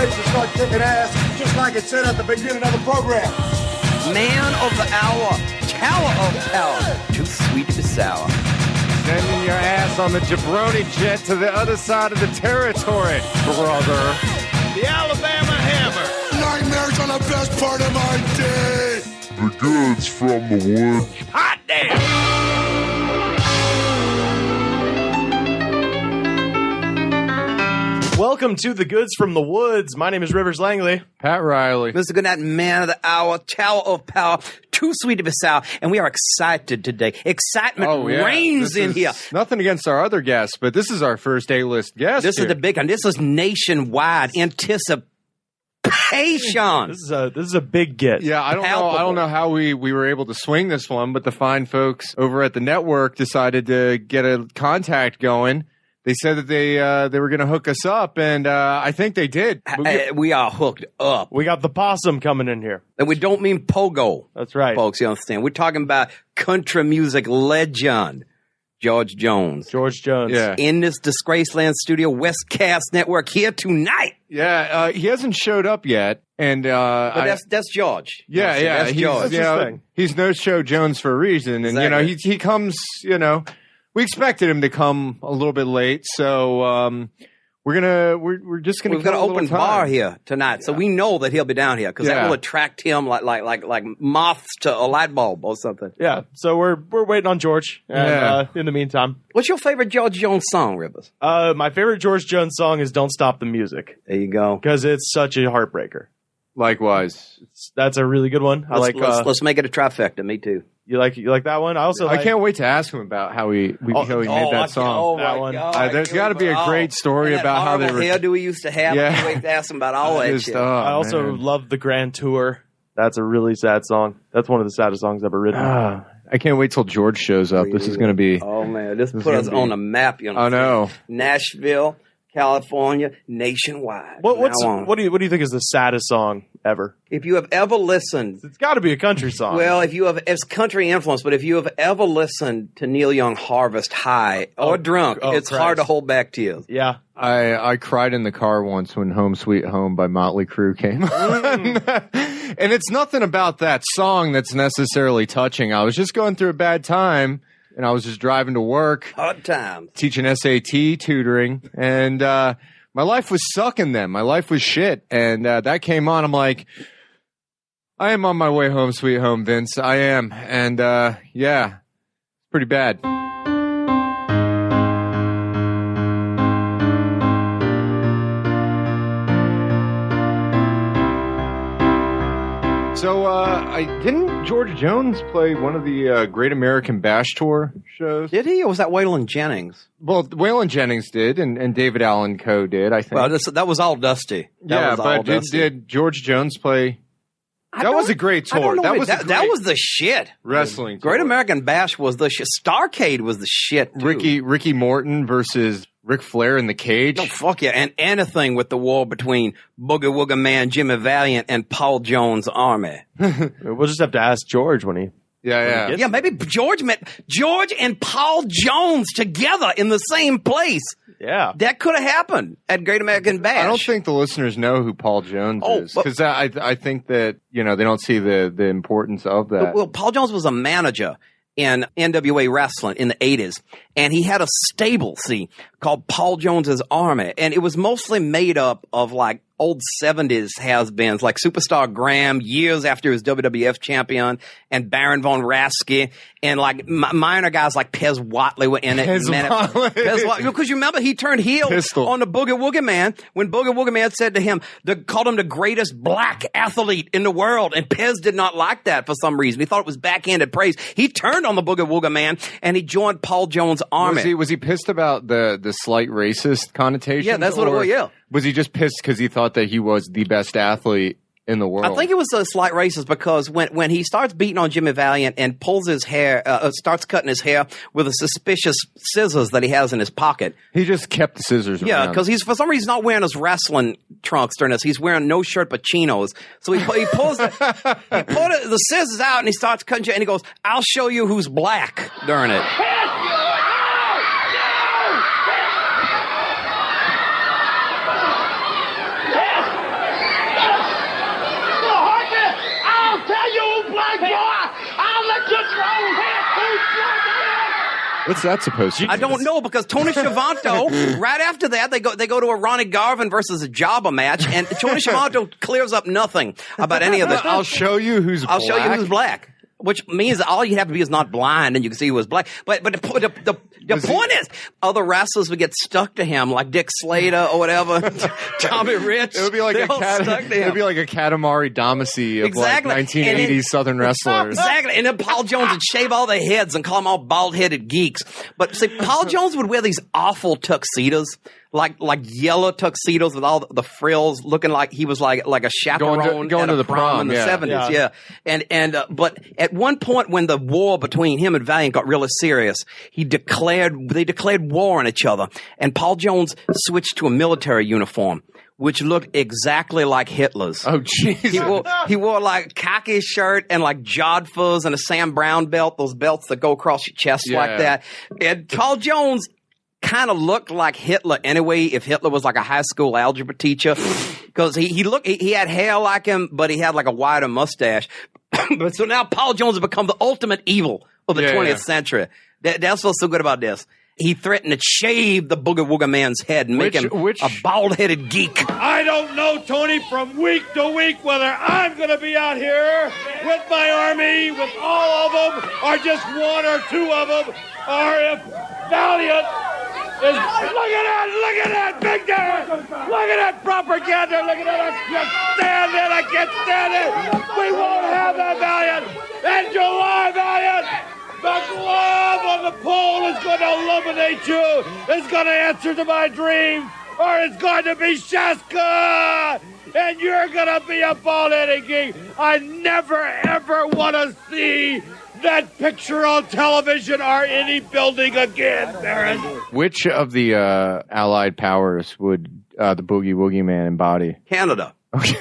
face and start kicking ass, just like it said at the beginning of the program. Man of the hour, tower of power, too sweet to be sour. Sending your ass on the jabroni jet to the other side of the territory, brother. The Alabama Hammer. Nightmares on the best part of my day. The goods from the woods. Hot damn! Welcome to the Goods from the Woods. My name is Rivers Langley. Pat Riley. Mr. Goodnight, man of the hour, tower of power, too sweet to be sour, and we are excited today. Excitement reigns in here. Nothing against our other guests, but this is our first A-list guest. This is the big one. This is nationwide anticipation. This is a big get. Yeah, I don't know how we were able to swing this one, but the fine folks over at the network decided to get a contact going. They said that they were going to hook us up, and I think they did. We are hooked up. We got the possum coming in here. And we don't mean pogo. That's right. Folks, you understand. We're talking about country music legend, George Jones. George Jones. Yeah. In this Disgraceland Studio, Westcast Network here tonight. Yeah, he hasn't showed up yet, and But that's George. Yeah, That's he's, George. That's his thing. He's no show Jones for a reason, and Exactly. he comes. We expected him to come a little bit late, so we're just gonna. We've got an open time. bar here tonight, so we know that he'll be down here because that will attract him like moths to a light bulb or something. Yeah, so we're waiting on George. And, in the meantime, What's your favorite George Jones song, Rivers? my favorite George Jones song is "Don't Stop the Music" There you go. because it's such a heartbreaker. Likewise, That's a really good one. Let's make it a trifecta. Me too. You like that one? I can't wait to ask him about how he made that song. Oh That my one. God! There's got to be a great story about how they were. hairdo we used to have. Yeah. I can't wait to ask him about all that shit. I also love the Grand Tour. That's a really sad song. That's one of the saddest songs ever written. I can't wait till George shows up. This is going to be. Oh man, this put us on the map. You know. I know. Nashville, California, nationwide. What do you think is the saddest song ever? If you have ever listened, It's got to be a country song. well, it's country influence, but if you have ever listened to Neil Young Harvest high or drunk, it's Christ. hard to hold back tears. Yeah. I cried in the car once when Home Sweet Home by Motley Crue came on. And it's nothing about that song that's necessarily touching. I was just going through a bad time, and I was just driving to work, Hard times. teaching SAT tutoring, and my life was sucking then. My life was shit. And that came on. I'm like, I am on my way home, sweet home, Vince. I am. And yeah, pretty bad. So, didn't George Jones play one of the Great American Bash Tour shows? Did he, or was that Waylon Jennings? Well, Waylon Jennings did, and David Allen Coe did, I think. Well, that was all Dusty. Did George Jones play? That was a great tour. That was the shit. Wrestling tour. Great American Bash was the shit. Starrcade was the shit, too. Ricky Morton versus Ric Flair in the cage. No, fuck yeah. And anything with the war between Booger Wiggle Man, Jimmy Valiant, and Paul Jones' army. We'll just have to ask George when he. Yeah. Yeah, maybe George met George and Paul Jones together in the same place. Yeah. That could have happened at Great American Bash. I don't think the listeners know who Paul Jones is, because I think that they don't see the importance of that. Well, Paul Jones was a manager in NWA wrestling in the 80s, and he had a stable, called Paul Jones's Army, and it was mostly made up of like old 70s has-beens like Superstar Graham years after he was WWF champion, and Baron Von Raschke, and like minor guys like Pez Whatley were in it. Pez Whatley. Because you remember he turned heel on the Booger Wiggle Man when Booger Wiggle Man said to him, called him the greatest black athlete in the world, and Pez did not like that for some reason. He thought it was backhanded praise. He turned on the Booger Wiggle Man and he joined Paul Jones' army. Was he pissed about the slight racist connotation? Yeah, that's what it was. Yeah. Was he just pissed because he thought that he was the best athlete in the world? I think it was a slight racist because when he starts beating on Jimmy Valiant and pulls his hair, starts cutting his hair with the suspicious scissors that he has in his pocket. He just kept the scissors around. Yeah, because he's for some reason not wearing his wrestling trunks during this. He's wearing no shirt but chinos. So he pulls the scissors out and he starts cutting and he goes, "I'll show you who's black" during it. What's that supposed to be? I don't know, because Tony Schiavone, right after that, they go to a Ronnie Garvin versus a Jabba match, and Tony Schiavone clears up nothing about any of this. I'll show you who's black. I'll show you who's black. Which means that all you have to be is not blind, and you can see who was black. But the point is, other wrestlers would get stuck to him, like Dick Slater or whatever, Tommy Rich. It would be like a Katamari Damacy of exactly. like 1980s Southern wrestlers. Exactly. And then Paul Jones would shave all their heads and call them all bald-headed geeks. But see, Paul Jones would wear these awful tuxedos. Like yellow tuxedos with all the frills, looking like he was like a chaperone going at to a the prom in the 70s. Yeah. But at one point when the war between him and Valiant got really serious, they declared war on each other, and Paul Jones switched to a military uniform, which looked exactly like Hitler's. Oh, jeez. He wore like a khaki shirt and like jodhpurs and a Sam Brown belt, those belts that go across your chest like that. And Paul Jones kind of looked like Hitler anyway, if Hitler was like a high school algebra teacher, because he had hair like him, but he had like a wider mustache. But so now Paul Jones has become the ultimate evil of the 20th century. That's what's so good about this. He threatened to shave the Booger Wiggle Man's head and make him a bald-headed geek. I don't know, Tony, from week to week whether I'm going to be out here with my army, with all of them, or just one or two of them, or if Valiant is... Look at that, Victor! Look at that propaganda! Look at that! I can't stand it! We won't have that, Valiant! In July, Valiant! The glove on the pole is going to illuminate you. It's going to answer to my dream, or it's going to be Shaska, and you're going to be a bald-headed geek. I never, ever want to see that picture on television or any building again, Baron. Which of the Allied powers would the Boogie Woogie Man embody? Canada. Okay.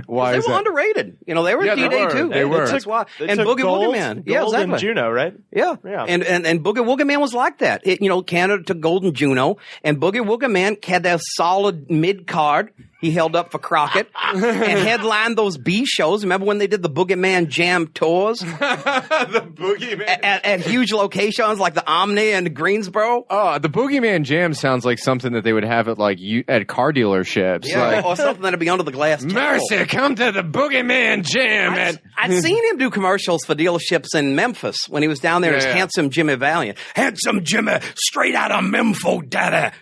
Why is they were that? underrated. You know, they were D-Day too. They were. That's why. And Boogie gold, Woogie Man. Gold Yeah, exactly. and Juno, right? Yeah. Yeah. And Boogie Woogie Man was like that. Canada took gold and Juno, and Boogie Woogie Man had that solid mid-card he held up for Crockett and headlined those B shows. Remember when they did the Boogie Man Jam tours? The Boogie Man. At huge locations like the Omni and Greensboro? Oh, the Boogie Man Jam sounds like something that they would have at at car dealerships. Yeah, or something that'd be under the glass table. Mercy, come to the Boogie Man Jam. I'd seen him do commercials for dealerships in Memphis when he was down there as Handsome Jimmy Valiant. Handsome Jimmy, straight out of Memphis, daddy.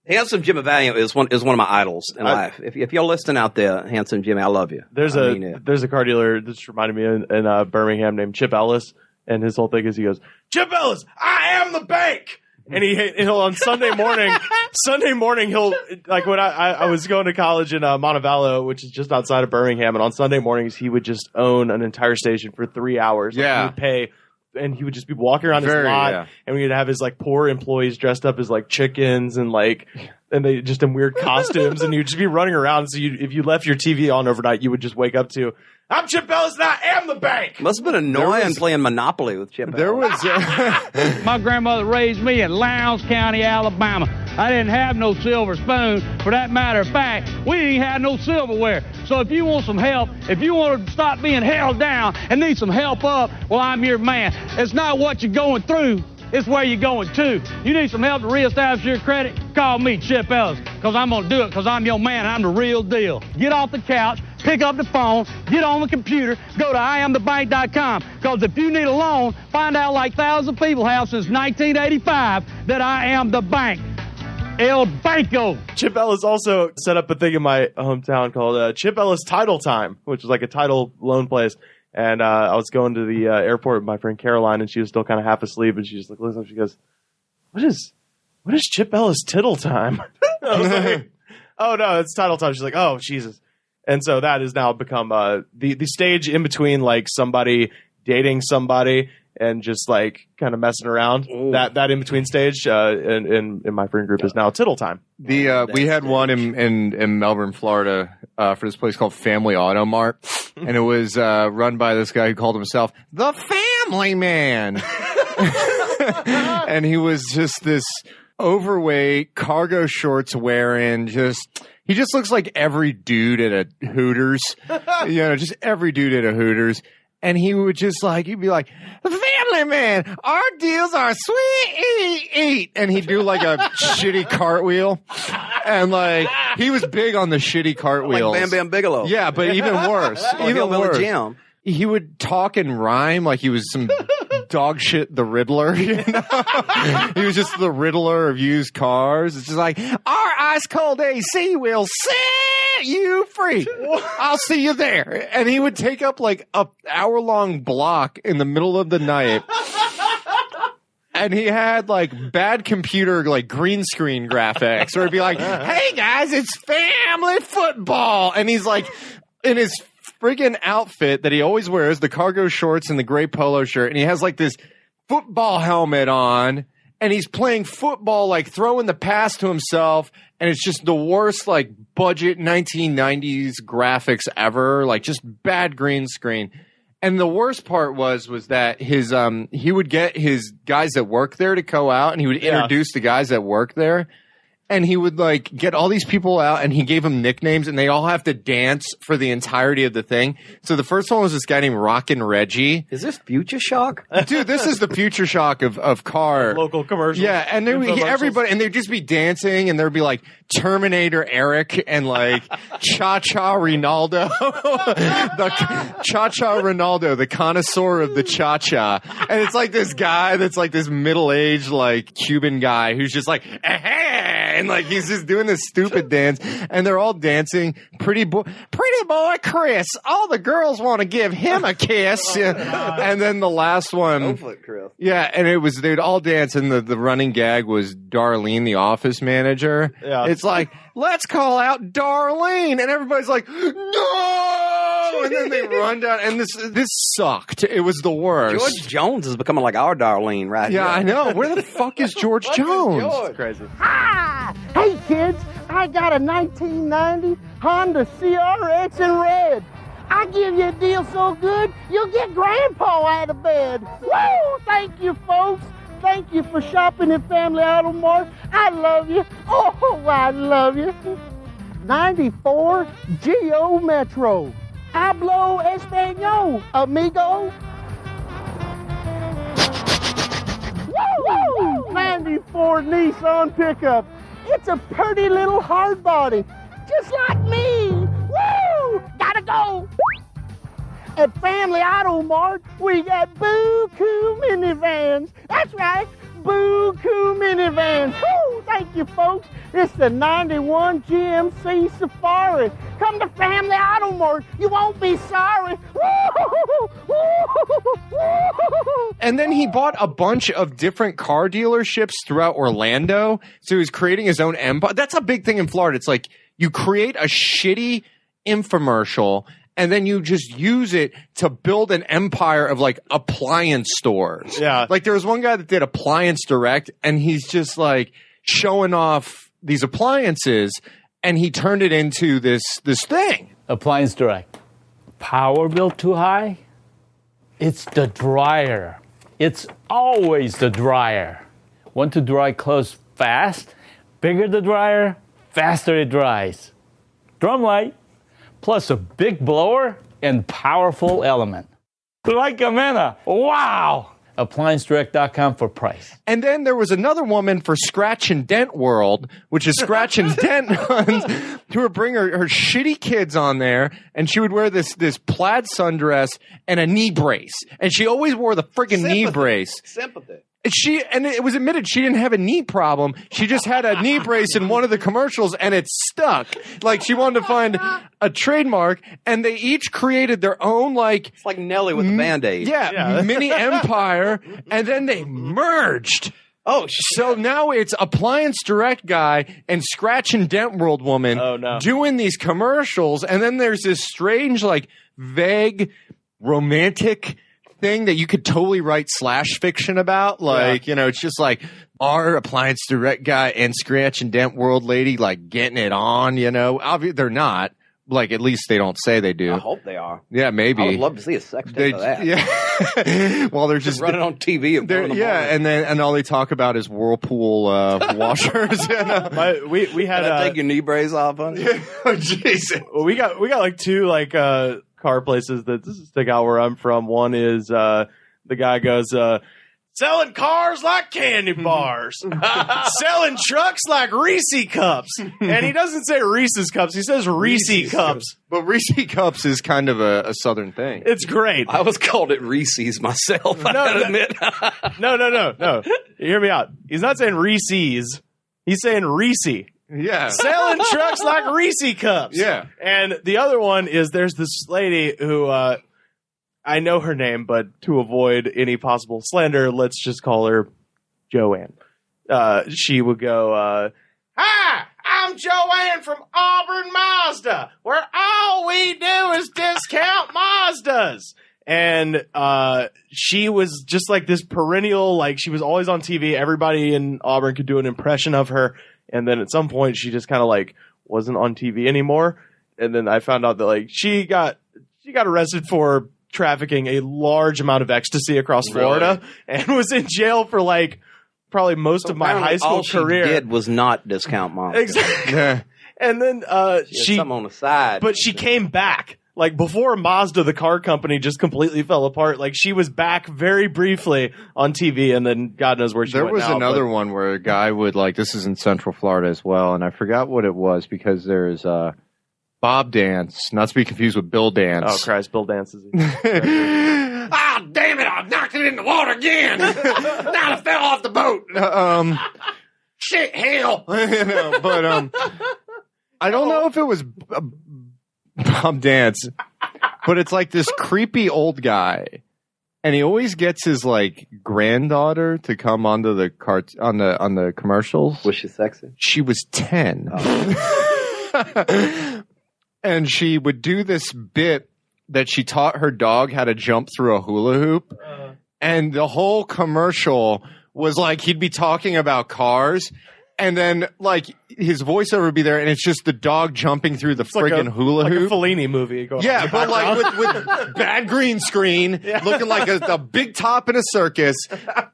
Handsome Jimmy Valiant is one of my idols in life. If you're listening out there, Handsome Jimmy, I love you. There's a car dealer that just reminded me in Birmingham named Chip Ellis, and his whole thing is he goes, Chip Ellis, I am the bank. And he'll on Sunday morning he'll, like when I was going to college in Montevallo, which is just outside of Birmingham, and on Sunday mornings he would just own an entire station for 3 hours. Like, he would pay. And he would just be walking around his lot, and we would have his like poor employees dressed up as like chickens and they just in weird costumes, and you'd just be running around. So if you left your TV on overnight, you would just wake up to, I'm Chip Ellis and I am the bank. Must have been annoying playing Monopoly with Chip Ellis. There was my grandmother raised me in Lowndes County, Alabama. I didn't have no silver spoon. For that matter of fact, we didn't even have no silverware. So if you want some help, if you want to stop being held down and need some help up, well, I'm your man. It's not what you're going through. It's where you're going to. You need some help to reestablish your credit? Call me, Chip Ellis, because I'm going to do it because I'm your man and I'm the real deal. Get off the couch, pick up the phone, get on the computer, go to IamTheBank.com, because if you need a loan, find out like thousands of people have since 1985 that I am the bank. El Banco. Chip Ellis also set up a thing in my hometown called Chip Ellis Title Time, which is like a title loan place. And I was going to the airport with my friend Caroline, and she was still kind of half asleep, and she just looks up, she goes, what is Chip Ellis Tittle Time? I was like, oh no, it's Title Time. She's like, oh Jesus. And so that has now become the stage in between like somebody dating somebody and just like kind of messing around. Ooh. That in between stage in my friend group is now Tittle Time. We had one in Melbourne, Florida, for this place called Family Auto Mart, and it was run by this guy who called himself the Family Man, and he was just this overweight, cargo shorts wearing, he just looks like every dude at a Hooters, just every dude at a Hooters. And he would just like, he'd be like, Family Man, our deals are sweet. And he'd do like a shitty cartwheel. And like, he was big on the shitty cartwheels. Like Bam Bam Bigelow. Yeah, but even worse. Even worse. Jim. He would talk and rhyme like he was some dog shit, the Riddler, you know? He was just the Riddler of used cars. It's just like, our ice cold AC will set you free. I'll see you there. And he would take up like a hour-long block in the middle of the night. And he had like bad computer, like green screen graphics, where it'd be like, hey guys, it's family football. And he's like, in his friggin' outfit that he always wears, the cargo shorts and the gray polo shirt, and he has like this football helmet on, and he's playing football, like throwing the pass to himself, and it's just the worst like budget 1990s graphics ever, like just bad green screen. And the worst part was that his he would get his guys that work there to go out, and he would introduce the guys that work there. And he would like get all these people out, and he gave them nicknames, and they all have to dance for the entirety of the thing. So the first one was this guy named Rockin' Reggie. Is this Future Shock? Dude, this is the Future Shock of car. Local commercials. Yeah, and everybody, and they'd just be dancing, and there'd be like Terminator Eric and like Cha-Cha Ronaldo. The Cha-Cha Ronaldo, the connoisseur of the Cha-Cha. And it's like this guy that's like this middle-aged like Cuban guy who's just like, and like he's just doing this stupid dance, and they're all dancing. Pretty boy Chris. All the girls want to give him a kiss. And then the last one, Chris. yeah, and they'd all dance, and the running gag was Darlene, the office manager. Yeah. It's like, let's call out Darlene, and everybody's like, no, and then they run down, and this sucked. It was the worst. George Jones is becoming like our Darlene right Yeah, here. I know. Where the fuck is George Jones? It's crazy. Ah! Hey kids, I got a 1990 Honda CRX in red. I give you a deal so good, you'll get Grandpa out of bed. Woo! Thank you, folks. Thank you for shopping at Family Auto Mart. I love you. Oh, I love you. 94 Geo Metro. Hablo Espanol, amigo. Woo! 94 Nissan pickup. It's a pretty little hard body, just like me. Woo! Gotta go. At Family Auto Mart, we got Buku minivans. That's right, Buku minivans. Woo! Thank you, folks. It's the 91 GMC Safari. Come to Family Auto Mart. You won't be sorry. Woo! And then he bought a bunch of different car dealerships throughout Orlando. So he was creating his own empire. That's a big thing in Florida. It's like you create a shitty infomercial, and then you just use it to build an empire of like appliance stores. Yeah. Like there was one guy that did Appliance Direct, and he's just like showing off these appliances, and he turned it into this thing. Appliance Direct. Power bill too high? It's the dryer. It's always the dryer. Want to dry clothes fast? Bigger the dryer, faster it dries. Drum light, plus a big blower and powerful element. Like a manna. Wow! ApplianceDirect.com for price. And then there was another woman for Scratch and Dent World, which is Scratch and Dent ones, who would bring her shitty kids on there, and she would wear this plaid sundress and a knee brace. And she always wore the friggin' knee brace. Sympathy. And it was admitted she didn't have a knee problem. She just had a knee brace in one of the commercials, and it stuck. Like she wanted to find a trademark, and they each created their own like It's like Nelly with the Band-Aid. mini empire, and then they merged. Oh, shit. So now it's Appliance Direct guy and Scratch and Dent World woman doing these commercials, and then there's this strange, like, vague, romantic thing that you could totally write slash fiction about. Like, you know, it's just like our Appliance Direct guy and Scratch and Dent World lady, like, getting it on, you know. Obviously, they're not. Like, at least they don't say they do. I hope they are. Yeah, maybe. I would love to see a sex tape of that. Yeah. Well, they're just running on TV. And all they talk about is Whirlpool washers. You know? We had take your knee brace off on it. Oh, Jesus. Well, we got like two like car places that stick out where I'm from. One is the guy goes, selling cars like candy bars, selling trucks like Reese cups. And he doesn't say Reese's cups, he says Reese cups. But Reese cups is kind of a southern thing. It's great. I was called it Reese's myself, I gotta admit. No. Hear me out. He's not saying Reese's. He's saying Reese. Yeah. Selling trucks like Reese cups. Yeah. And the other one is there's this lady who, I know her name, but to avoid any possible slander, let's just call her Joanne. She would go, hi, I'm Joanne from Auburn Mazda, where all we do is discount Mazdas. And she was just like this perennial, like she was always on TV. Everybody in Auburn could do an impression of her. And then at some point she just kind of like wasn't on TV anymore. And then I found out that like she got arrested for trafficking a large amount of ecstasy across Florida and was in jail for like probably most of my high school career. All she did was not discount Mazda. Exactly. Yeah. And then she had something on the side. But she came back. Like before Mazda, the car company, just completely fell apart. Like she was back very briefly on TV, and then God knows where she went. There was another one where a guy would like, this is in Central Florida as well, and I forgot what it was because there's Bob Dance, not to be confused with Bill Dance. Oh Christ, Bill Dance is. Ah, damn it! I knocked it in the water again. Now I fell off the boat. Shit, hell. But I don't know if it was Bob Dance, but it's like this creepy old guy, and he always gets his like granddaughter to come onto the on the commercials. Was she sexy? She was 10, and she would do this bit that she taught her dog how to jump through a hula hoop, and the whole commercial was like he'd be talking about cars. And then, like, his voiceover would be there, and it's just the dog jumping through the friggin' hula hoop. Like a Fellini movie. Yeah, but like with bad green screen, looking like a big top in a circus,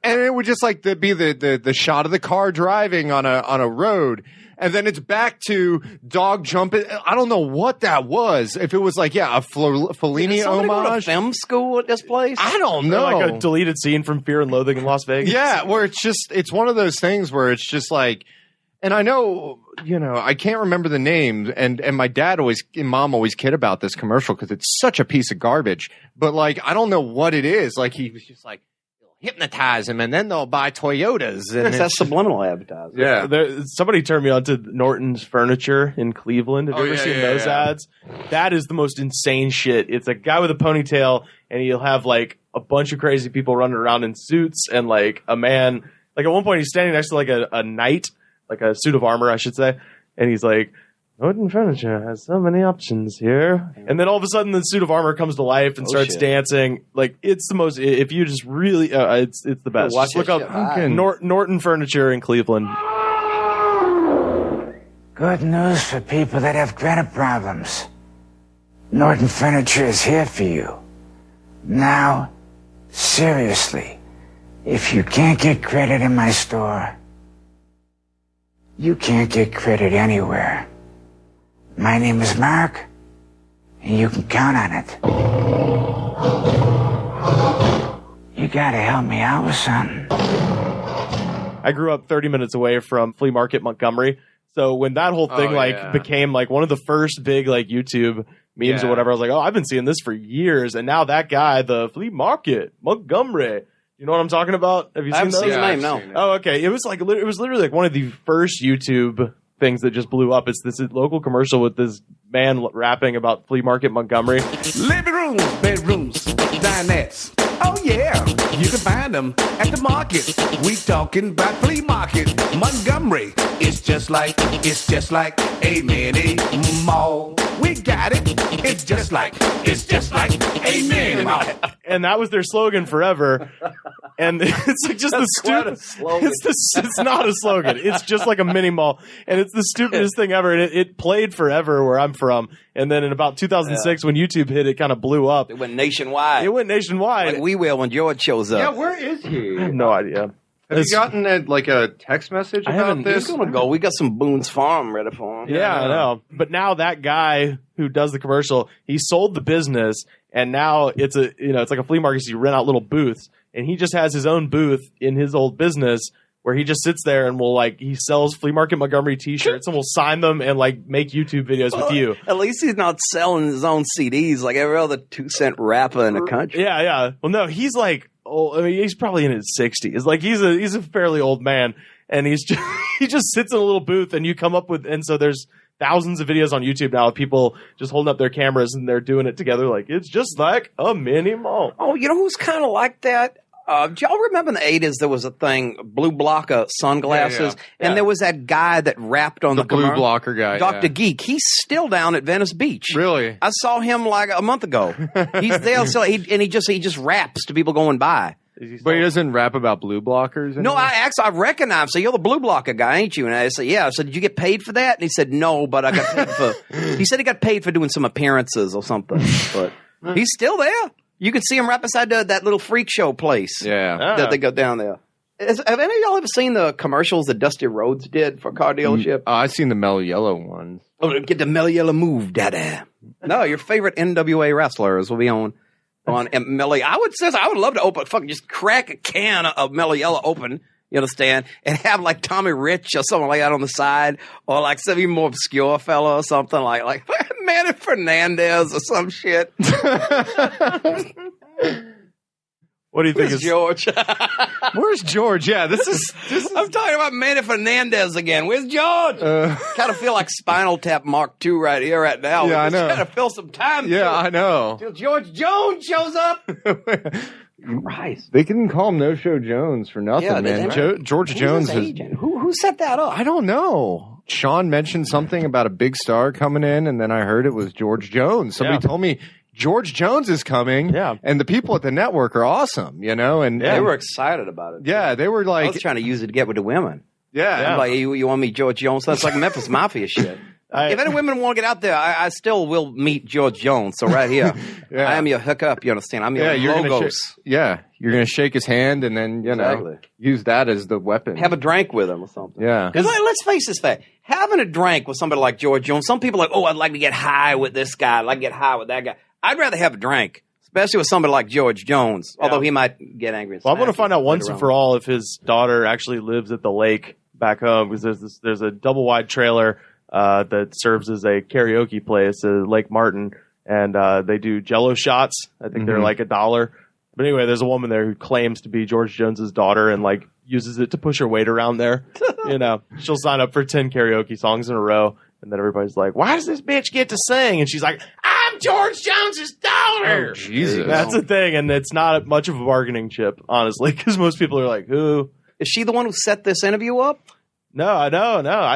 and it would just like be the shot of the car driving on a road, and then it's back to dog jumping. I don't know what that was. If it was like a Fellini homage. Go to film school at this place? I don't know. Or like a deleted scene from Fear and Loathing in Las Vegas. Yeah, where it's one of those things where it's just like. And I know, I can't remember the name, and my mom always kid about this commercial because it's such a piece of garbage. But like, I don't know what it is. Like he was just like, hypnotize them, and then they'll buy Toyotas. And that's subliminal advertising. Yeah, somebody turned me on to Norton's Furniture in Cleveland. Have you ever seen those ads? That is the most insane shit. It's a guy with a ponytail, and he'll have like a bunch of crazy people running around in suits, and like a man. Like at one point, he's standing next to like a knight. Like a suit of armor, I should say. And he's like, Norton Furniture has so many options here. And then all of a sudden the suit of armor comes to life and starts dancing. Like, it's the most, if you just really, it's the best. Just look up Norton Furniture in Cleveland. Good news for people that have credit problems. Norton Furniture is here for you. Now, seriously, if you can't get credit in my store, you can't get credit anywhere. My name is Mark, and you can count on it. You gotta help me out with something. I grew up 30 minutes away from Flea Market, Montgomery. So when that whole thing became like one of the first big like YouTube memes or whatever, I was like, oh, I've been seeing this for years. And now that guy, the Flea Market, Montgomery. You know what I'm talking about? Have you seen those? I've seen the name, no. Oh, okay. It was literally like one of the first YouTube things that just blew up. It's this local commercial with this man rapping about Flea Market Montgomery. Living rooms, bedrooms, dinettes. Oh yeah, you can find them at the market. We talking about Flea Market Montgomery. It's just like a mini mall. We got it. It's just like a mini mall. And that was their slogan forever. And it's like just the stupidest slogan. It's not a slogan. It's just like a mini mall. And it's the stupidest thing ever. And it played forever where I'm from. And then in about 2006, when YouTube hit, it kind of blew up. It went nationwide. Like we will when George shows up. Yeah, where is he? I have no idea. Have you gotten a text message about this? He's gonna go. We got some Boone's Farm ready for him. Yeah, I know. But now that guy who does the commercial, he sold the business, and now it's it's like a flea market. So you rent out little booths, and he just has his own booth in his old business where he just sits there and he sells Flea Market Montgomery T-shirts and will sign them and make YouTube videos with you. At least he's not selling his own CDs like every other 2-cent rapper in the country. Yeah, yeah. Well, no, he's he's probably in his 60s. He's a fairly old man, and he just sits in a little booth, and you come up with, and so there's thousands of videos on YouTube now of people just holding up their cameras and they're doing it together. It's just like a mini mall. Oh, you know who's kind of like that? Do y'all remember in the 80s there was a thing, blue blocker sunglasses, and there was that guy that rapped on the blue blocker guy, Dr. Geek. He's still down at Venice Beach. Really? I saw him a month ago. He's there, so he just raps to people going by. But he doesn't rap about blue blockers anymore? No, I recognized him. So you're the blue blocker guy, ain't you? And I said, yeah. I said, did you get paid for that? And he said, no, but I got paid for. He said he got paid for doing some appearances or something. But he's still there. You can see him right beside that little freak show place. Yeah, that they go down there. Have any of y'all ever seen the commercials that Dusty Rhodes did for a car dealership? I've seen the Mellow Yellow ones. Oh, get the Mellow Yellow move, daddy. No, your favorite NWA wrestlers will be on Mellow. I would love to just crack a can of Mellow Yellow open. You understand? And have Tommy Rich or something like that on the side, or some even more obscure fella or something like Manny Fernandez or some shit. What do you think? Where's George? Where's George? Yeah, this is. I'm talking about Manny Fernandez again. Where's George? Kind of feel like Spinal Tap Mark II right here, right now. Yeah, I know. Kind of fill some time. Yeah, I know. Till George Jones shows up. Christ. They can call him No Show Jones for nothing, man. George Jones is. Who set that up? I don't know. Sean mentioned something about a big star coming in, and then I heard it was George Jones. Somebody told me George Jones is coming, and the people at the network are awesome, and they were excited about it. Yeah, they were I was trying to use it to get with the women. Yeah. I'm you want to meet George Jones? That's like Memphis Mafia shit. If any women want to get out there, I still will meet George Jones. So right here, I am your hookup. You understand? I'm your logos. You're going to shake his hand and then, use that as the weapon. Have a drink with him or something. Yeah. Because let's face this fact. Having a drink with somebody like George Jones, some people are like, I'd like to get high with this guy. I'd like to get high with that guy. I'd rather have a drink, especially with somebody like George Jones, although he might get angry. Well, I want to find out once and for all if his daughter actually lives at the lake back home, because there's a double wide trailer that serves as a karaoke place at Lake Martin, and they do Jello shots. I think they're $1. But anyway, there's a woman there who claims to be George Jones's daughter and uses it to push her weight around there. She'll sign up for 10 karaoke songs in a row, and then everybody's like, "Why does this bitch get to sing?" And she's like, "I'm George Jones's daughter." Oh, Jesus, that's the thing, and it's not much of a bargaining chip, honestly, because most people are like, "Who is she? The one who set this interview up?" No, I don't know.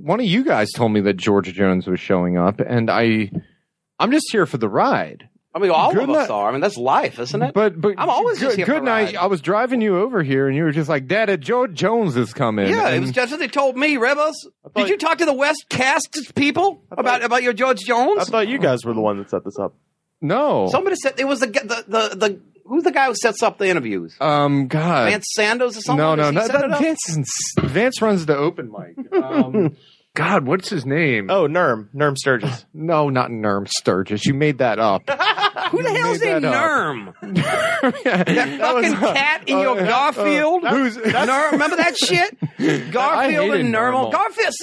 One of you guys told me that George Jones was showing up, and I'm just here for the ride. I mean, all of us are. I mean, that's life, isn't it? But I'm always just here for the ride. I was driving you over here, and you were just like, "Dad, George Jones is coming." Yeah, it was just what they told me, Rebels. Did you talk to the West Cast people about your George Jones? I thought you guys were the one that set this up. No, somebody said it was the who's the guy who sets up the interviews? God, Vance Sandoz or something? No, Vance runs the open mic. God, what's his name? Oh, Nerm Sturgis. No, not Nerm Sturgis. You made that up. Who the hell's a Nerm? That fucking cat in your Garfield? Who's Nerm? Remember that shit? Garfield and Nermal. Garfield.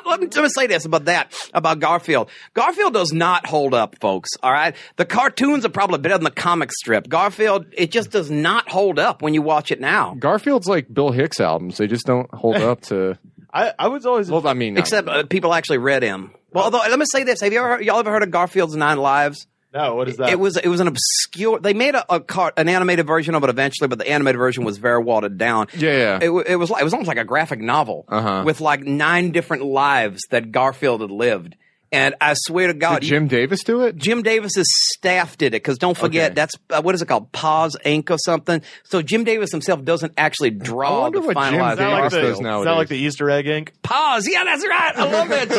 Let me say this about Garfield. Garfield does not hold up, folks. All right, the cartoons are probably better than the comic strip. Garfield, it just does not hold up when you watch it now. Garfield's like Bill Hicks albums; they just don't hold up to. I was always. Well, I mean, except people actually read him. Well, although let me say this: have y'all ever heard of Garfield's 9 Lives? No, what is that? It was an obscure. They made an animated version of it eventually, but the animated version was very watered down. Yeah. It was almost like a graphic novel with 9 different lives that Garfield had lived. And I swear to God, did Jim Davis do it? Jim Davis's staff did it, because don't forget that's what is it called, Paws Inc. or something. So Jim Davis himself doesn't actually draw the finalized Garfield. Is that like the Easter egg ink? Paws, yeah, that's right. I love that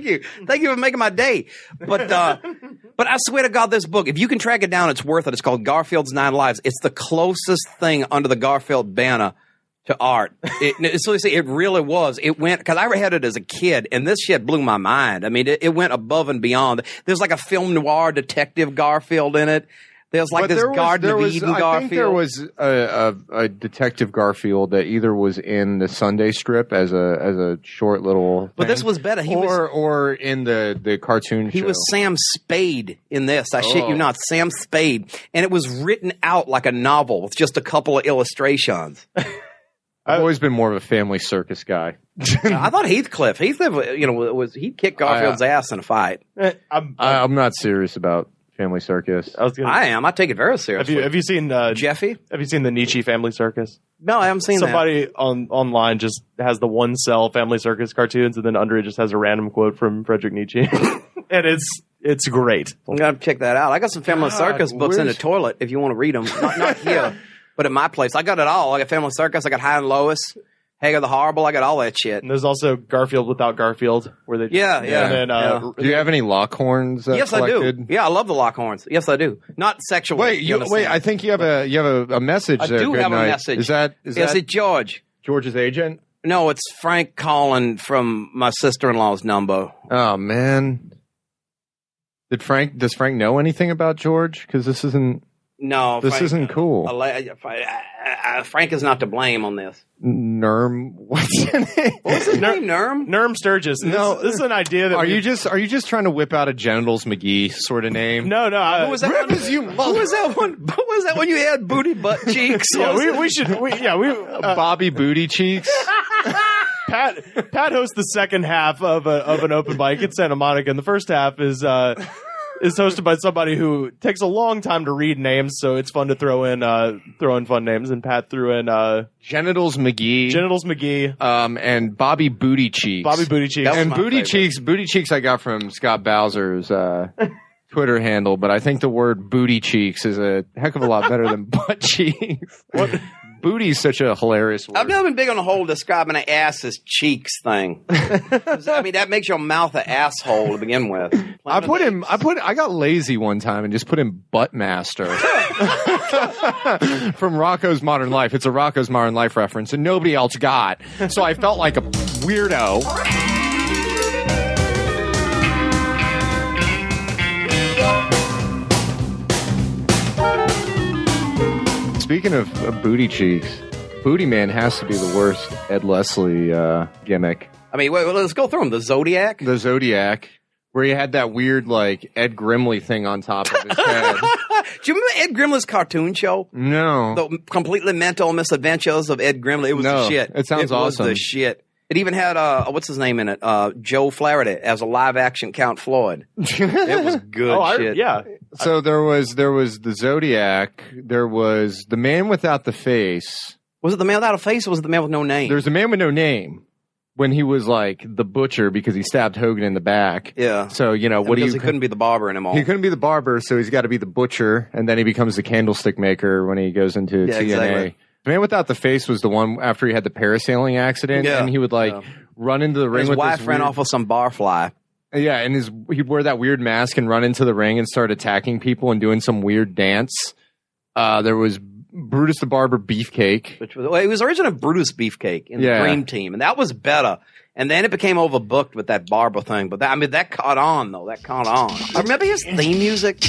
shit. Thank you for making my day. But I swear to God, this book, if you can track it down, it's worth it. It's called Garfield's 9 Lives. It's the closest thing under the Garfield banner to art. So you see, it really was. It went, because I had it as a kid, and this shit blew my mind. I mean, it went above and beyond. There's like a film noir detective Garfield in it. There's like this Garden of Eden Garfield. I think there was a Detective Garfield that either was in the Sunday strip as a short little But thing, this was better. or in the cartoon show. He was Sam Spade in this. I shit you not. Sam Spade. And it was written out like a novel with just a couple of illustrations. I've always been more of a Family Circus guy. I thought Heathcliff, he'd kick Garfield's ass in a fight. I'm not serious about Family Circus. I am. I take it very seriously. Have you seen Jeffy? Have you seen the Nietzsche Family Circus? No, I haven't seen Somebody online just has the one cell Family Circus cartoons, and then under it just has a random quote from Friedrich Nietzsche, and it's great. I'm gonna check that out. I got some Family Circus books in the toilet if you want to read them. Not here, but at my place. I got it all. I got Family Circus. I got High and Lois. Hagar the Horrible. I got all that shit. And there's also Garfield without Garfield, where they yeah. And then, do you have any Lockhorns? Yes, collected? I do. Yeah, I love the Lockhorns. Yes, I do. Not sexual. Wait. I think you have a message. I there. do Good have night. a message. Is it George? George's agent? No, it's Frank calling from my sister-in-law's number. Oh man. Does Frank know anything about George? Because this isn't. No, this isn't cool. Frank is not to blame on this. Nerm, what's his name? What's his name? Nerm? Nerm Sturgis. No, this is an idea that are you just trying to whip out a Genitals McGee sort of name? No. Who was that one? Who was that one? Who was that one you had? Booty butt cheeks. Bobby Booty Cheeks. Pat hosts the second half of an open mic in Santa Monica, and the first half is hosted by somebody who takes a long time to read names, so it's fun to throw in fun names. And Pat threw in Genitals McGee, and Bobby Booty Cheeks. And Booty Cheeks I got from Scott Bowser's Twitter handle, but I think the word Booty Cheeks is a heck of a lot better than butt cheeks. What? Booty's such a hilarious word. I've never been big on the whole describing an ass as cheeks thing. I mean, that makes your mouth an asshole to begin with. I got lazy one time and just put in Butt Master from Rocco's Modern Life. It's a Rocco's Modern Life reference, and nobody else got. So I felt like a weirdo. Speaking of Booty Cheeks, Booty Man has to be the worst Ed Leslie gimmick. I mean, wait, let's go through them. The Zodiac, where he had that weird like Ed Grimley thing on top of his head. Do you remember Ed Grimley's cartoon show? No. The completely mental misadventures of Ed Grimley. It was the shit. It sounds awesome. It was the shit. It even had what's his name in it? Joe Flaherty as a live action Count Floyd. It was good shit. Yeah. So there was the Zodiac. There was the Man Without the Face. Was it the Man Without a Face, or was it the Man with No Name? There's the Man with No Name when he was like the butcher because he stabbed Hogan in the back. Yeah. So he couldn't be the barber anymore. He couldn't be the barber, so he's got to be the butcher, and then he becomes the candlestick maker when he goes into TNA. Exactly. The Man Without the Face was the one after he had the parasailing accident, and he would run into the ring. His with wife ran off with some barfly. Yeah, and he'd wear that weird mask and run into the ring and start attacking people and doing some weird dance. There was Brutus the Barber Beefcake. It was originally Brutus Beefcake in the Dream Team, and that was better. And then it became overbooked with that Barber thing. But that caught on, though. That caught on. I remember his theme music.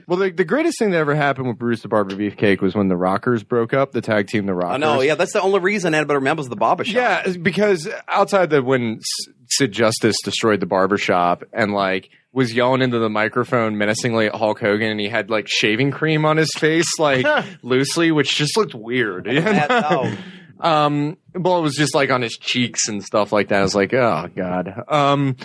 Well, the greatest thing that ever happened with Brutus the Barber Beefcake was when the Rockers broke up, the tag team, the Rockers. I know, yeah, that's the only reason anybody remembers the barbershop. Yeah, because outside when Sid Justice destroyed the barbershop and was yelling into the microphone menacingly at Hulk Hogan, and he had shaving cream on his face, loosely, which just looked weird. Well, it was just on his cheeks and stuff like that. I was like, oh God.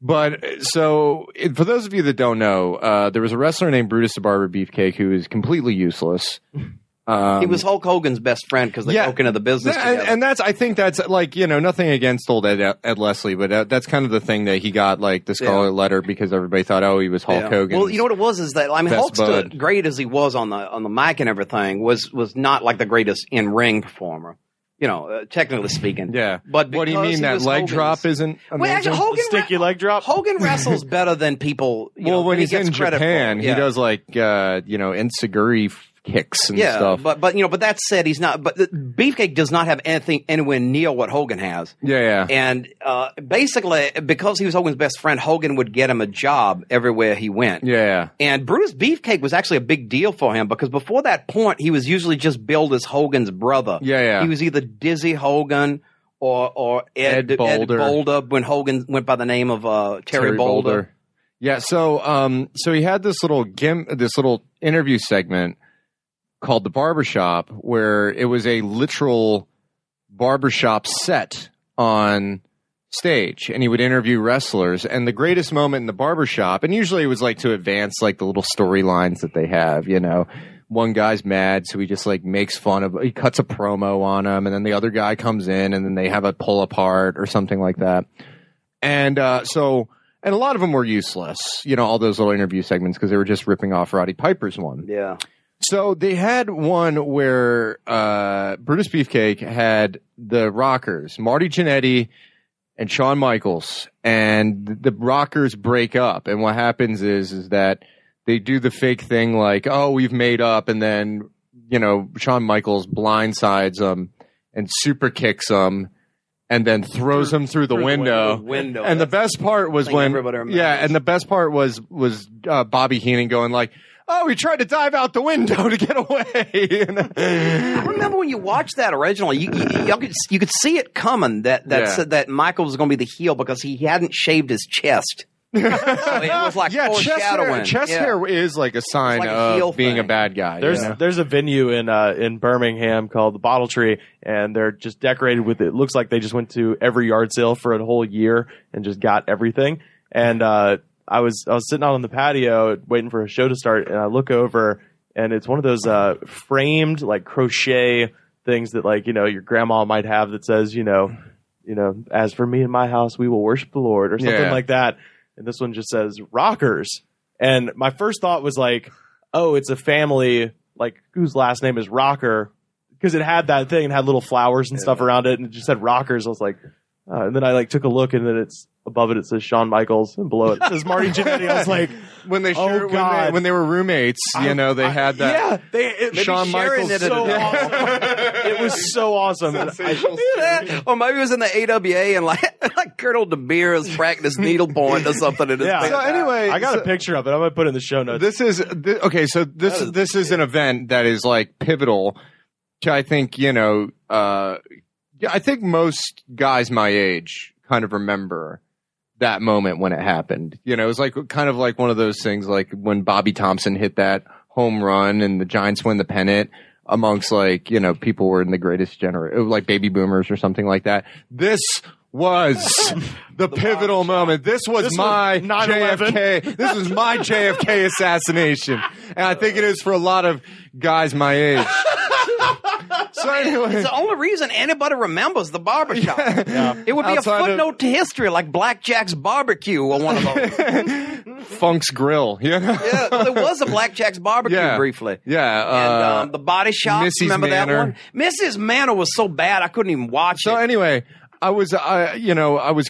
But so for those of you that don't know, there was a wrestler named Brutus the Barber Beefcake who is completely useless. He was Hulk Hogan's best friend because they broke into the business together. And I think that's nothing against old Ed Leslie, but that's kind of the thing that he got the Scarlet Letter because everybody thought, oh, he was Hulk Hogan. Well, you know what it was is that Hulk stood great as he was on the mic and everything was not the greatest in ring performer. technically speaking. Yeah. But what do you because mean he that was leg Hogan's- drop isn't amazing? Well, actually, Hogan Sticky leg drop. Hogan wrestles better than people. When he he's gets in credit Japan, for. he Yeah. does like enziguri kicks and Yeah, stuff. but that said, he's not. But Beefcake does not have anything anywhere near what Hogan has. Yeah. And basically, because he was Hogan's best friend, Hogan would get him a job everywhere he went. Yeah. And Brutus Beefcake was actually a big deal for him because before that point, he was usually just billed as Hogan's brother. Yeah. He was either Dizzy Hogan or Ed Boulder when Hogan went by the name of Terry Boulder. Yeah. So he had this little interview segment called The Barbershop, where it was a literal barbershop set on stage, and he would interview wrestlers. And the greatest moment in the barbershop, and usually it was like to advance like the little storylines that they have, one guy's mad, so he just like makes fun of, he cuts a promo on him, and then the other guy comes in, and then they have a pull apart or something like that. And and a lot of them were useless, all those little interview segments, because they were just ripping off Roddy Piper's one. Yeah. So they had one where Brutus Beefcake had the Rockers, Marty Jannetty and Shawn Michaels, and the Rockers break up. And what happens is that they do the fake thing like, oh, we've made up, and then, Shawn Michaels blindsides them and super kicks them and then throws him through the window. And the best part was the best part was Bobby Heenan going like, oh, he tried to dive out the window to get away. I remember when you watched that originally, you could see it coming that Michael was going to be the heel because he hadn't shaved his chest. So it was like foreshadowing. Chest hair is like a sign of being a bad guy. There's a venue in Birmingham called the Bottle Tree, and they're just decorated with it. Looks like they just went to every yard sale for a whole year and just got everything. And I was sitting out on the patio waiting for a show to start, and I look over, and it's one of those framed like crochet things that like your grandma might have that says as for me and my house we will worship the Lord or something like that. And this one just says Rockers. And my first thought was like, oh, it's a family like whose last name is Rocker, because it had that thing and had little flowers and stuff around it, and it just said Rockers. I was like, and then I like took a look, and then it's above it says Shawn Michaels, and below it says Marty Jannetty. I was like, when they when they were roommates, they had that. Yeah, Shawn Michaels. Awesome. It was so awesome. Or maybe it was in the AWA and like Colonel De Beers practiced needlepoint or something. So anyway, I got a picture of it. I'm gonna put it in the show notes. This is okay. So this is an event that is like pivotal to, I think, I think most guys my age kind of remember that moment when it happened. It was like kind of like one of those things like when Bobby Thompson hit that home run and the Giants win the pennant amongst like, people were in the greatest generation, like baby boomers or something like that. This was the pivotal moment. This was my JFK. This was my JFK assassination. And I think it is for a lot of guys my age. So anyway, it's the only reason anybody remembers the barbershop. Yeah. It would be Outside a footnote to history, like Blackjack's Barbecue or one of those. Funk's Grill. Yeah, there was a Blackjack's Barbecue briefly. Yeah, and the Body Shop. Mrs. Remember Manor. that one? Mrs. Manor was so bad I couldn't even watch it. So anyway, I was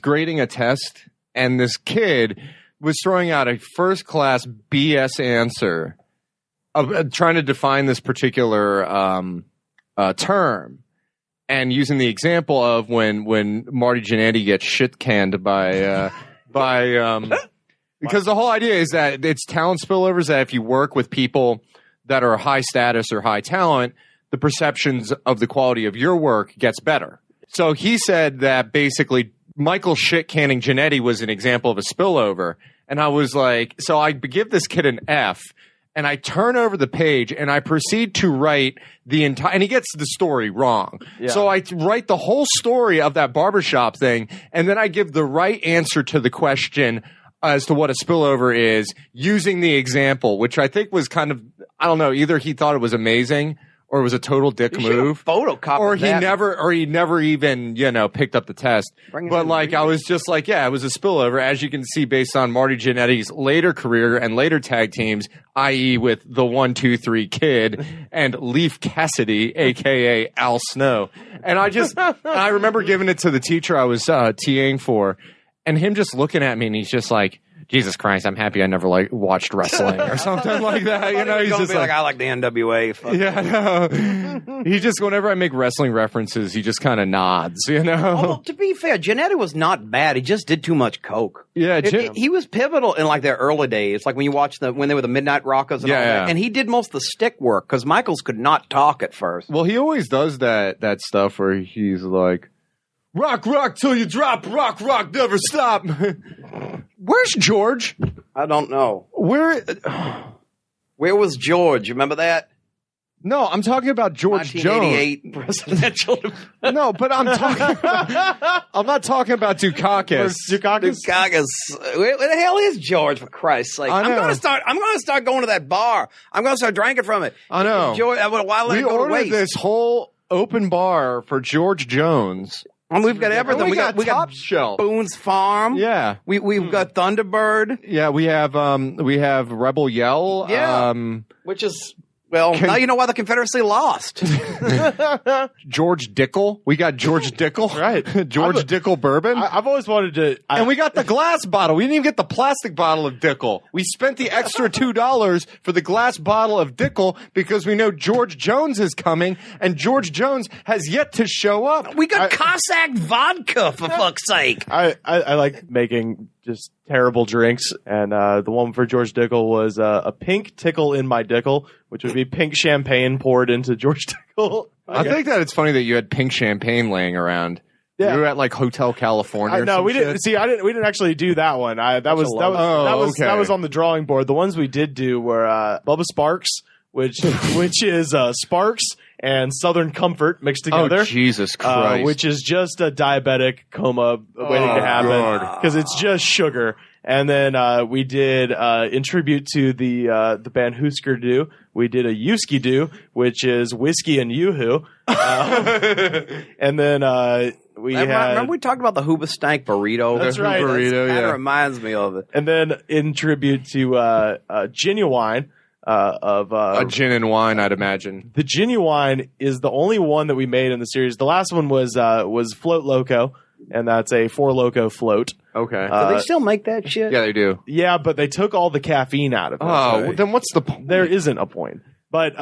grading a test, and this kid was throwing out a first class BS answer of trying to define this particular term, and using the example of when Marty Jannetty gets shit canned by because the whole idea is that it's talent spillovers, that if you work with people that are high status or high talent, the perceptions of the quality of your work gets better. So he said that basically Michael shit canning Jannetty was an example of a spillover, and I was like, so I give this kid an F. And I turn over the page and I proceed to write the entire, and he gets the story wrong. Yeah. So I write the whole story of that barbershop thing, and then I give the right answer to the question as to what a spillover is using the example, which I think was kind of, I don't know, either he thought it was amazing or it was a total dick move, photocopy he never even picked up the test. But like I was just like, yeah, it was a spillover, as you can see based on Marty Jannetty's later career and later tag teams, i.e. with the 1, 2, 3 Kid and Leaf Cassidy, aka Al Snow. And I remember giving it to the teacher I was TAing for, and him just looking at me, and he's just like, Jesus Christ, I'm happy I never watched wrestling or something like that. He's just like, I like the NWA. No. He just, whenever I make wrestling references, he just kind of nods, Although, to be fair, Jannetty was not bad. He just did too much coke. Yeah, he was pivotal in like their early days, like when you watch when they were the Midnight Rockers and all that. And he did most of the stick work because Michaels could not talk at first. Well, he always does that stuff where he's like, rock, rock till you drop, rock, rock, never stop. Where's George? I don't know. Where was George? You remember that? No, I'm talking about George Jones. 1988 presidential. No, but I'm not talking about Dukakis. Dukakis. Where the hell is George, for Christ's sake? I'm gonna start going to that bar. I'm gonna start drinking from it. I know. George, we ordered this whole open bar for George Jones. And we've got everything. We got Top Shelf, Boone's Farm. Yeah, we've got Thunderbird. Yeah, we have Rebel Yell. Yeah, which is now you know why the Confederacy lost. George Dickel. We got George Dickel. Right, George Dickel bourbon. I've always wanted to, and we got the glass bottle. We didn't even get the plastic bottle of Dickel. We spent the extra $2 for the glass bottle of Dickel because we know George Jones is coming, and George Jones has yet to show up. We got Cossack vodka, for fuck's sake. I like making just terrible drinks, and the one for George Dickel was a pink tickle in my Dickel, which would be pink champagne poured into George Dickel. I think that it's funny that you had pink champagne laying around. Yeah. You were at like Hotel California. No, we didn't. See, we didn't actually do that one. That was on the drawing board. The ones we did do were Bubba Sparks, which is Sparks and Southern Comfort mixed together. Oh, Jesus Christ. Which is just a diabetic coma waiting to happen because it's just sugar. And then we did, in tribute to the band Husker Du, we did a Yuski Du, which is whiskey and Yoo-hoo. And then remember we talked about the Hoobastank burrito? That's right. Burrito, kind of reminds me of it. And then in tribute to Genuine, a gin and wine, I'd imagine. The Genuine is the only one that we made in the series. The last one was Float Loco, and that's a 4 Loco float. Okay. Do they still make that shit? Yeah, they do. Yeah, but they took all the caffeine out of it. Oh, then what's the point? There isn't a point. But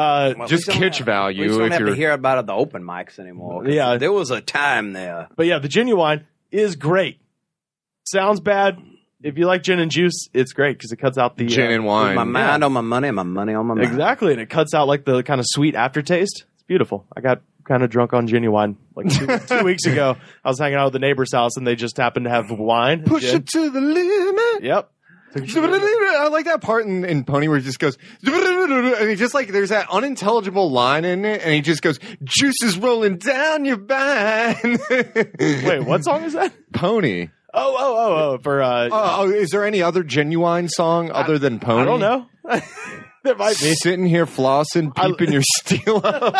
just kitsch value. We don't have to hear about it at the open mics anymore. Yeah, there was a time there. But yeah, the Genuine is great. Sounds bad. If you like gin and juice, it's great because it cuts out the gin and wine. My mind on my money, my money on my mind. Exactly, and it cuts out like the kind of sweet aftertaste. It's beautiful. I got kind of drunk on Genuine like 2 weeks ago. I was hanging out at the neighbor's house and they just happened to have wine. Push it to the limit. Yep. I like that part in Pony where he just goes, and he just like, there's that unintelligible line in it, and he just goes, juice is rolling down your back. Wait, what song is that? Pony. Oh, for is there any other Genuine song other than Pony? I don't know. There might be. Sitting here flossing, peeping your steel up.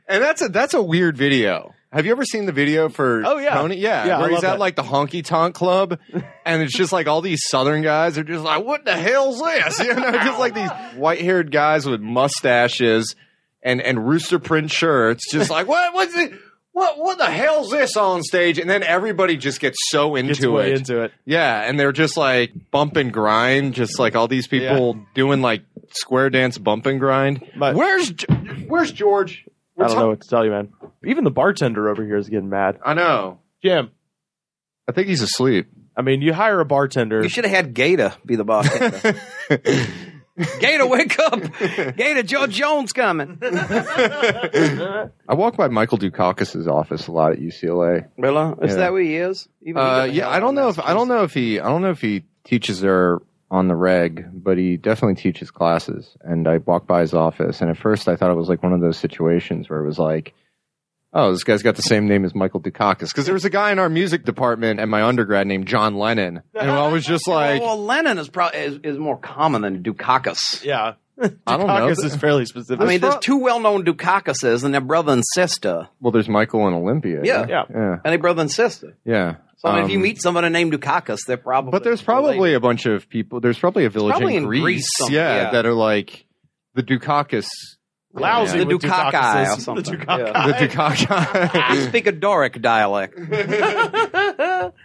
And that's a weird video. Have you ever seen the video for Pony? Yeah, where he's at like the honky tonk club, and it's just like all these Southern guys are just like, "What the hell's this?" Just like these white haired guys with mustaches and rooster print shirts, just like, "What's it? What the hell's this on stage?" And then everybody just gets so into it. Yeah, and they're just like bump and grind, just like all these people doing like square dance bump and grind. But where's George? I don't know what to tell you, man. Even the bartender over here is getting mad. I know. Jim. I think he's asleep. I mean, you hire a bartender. You should have had Gator be the bartender. Gator, wake up! Gator, George Jones coming. I walk by Michael Dukakis' office a lot at UCLA. Really? Is that where he is? Yeah, I don't know if he teaches there on the reg, but he definitely teaches classes. And I walked by his office, and at first I thought it was like one of those situations where it was like, oh, this guy's got the same name as Michael Dukakis. Because there was a guy in our music department at my undergrad named John Lennon. And I was just like... Well, Lennon is more common than Dukakis. Yeah. I don't know. Dukakis is fairly specific. I mean, there's two well-known Dukakises, and they're brother and sister. Well, there's Michael and Olympia. Yeah. And they brother and sister. Yeah. So I mean, if you meet somebody named Dukakis, they're probably. But there's probably a bunch of people. There's probably a village probably in Greece, somewhere, that are like the Dukakis. Lousy the with Dukakis or Dukakises. something. The Dukakis. The Dukakis. I speak a Doric dialect.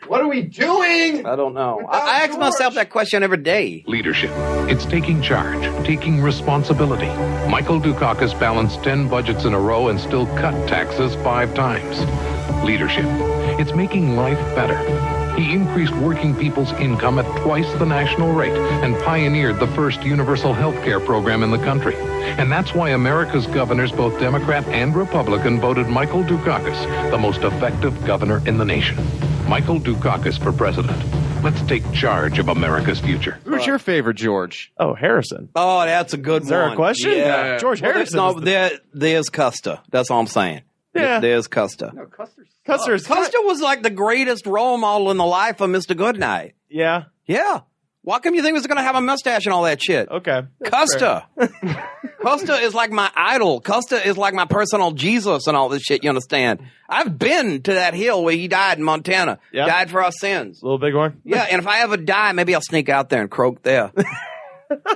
What are we doing? I don't know. I ask myself that question every day. Leadership. It's taking charge, taking responsibility. Michael Dukakis balanced 10 budgets in a row and still cut taxes 5 times. Leadership. It's making life better. He increased working people's income at twice the national rate and pioneered the first universal health care program in the country. And that's why America's governors, both Democrat and Republican, voted Michael Dukakis the most effective governor in the nation. Michael Dukakis for president. Let's take charge of America's future. Who's your favorite, George? Oh, Harrison. Oh, that's a good one. Is there a question? Yeah. George Harrison. No, there's Custer. That's all I'm saying. Yeah. There's Custer. No, Custer was like the greatest role model in the life of Mr. Goodnight. Yeah. Yeah. Why come you think he was going to have a mustache and all that shit? Okay. Custer. Custer is like my idol. Custer is like my personal Jesus and all this shit, you understand? I've been to that hill where he died in Montana. Yeah. Died for our sins. Little Bighorn? Yeah, and if I ever die, maybe I'll sneak out there and croak there.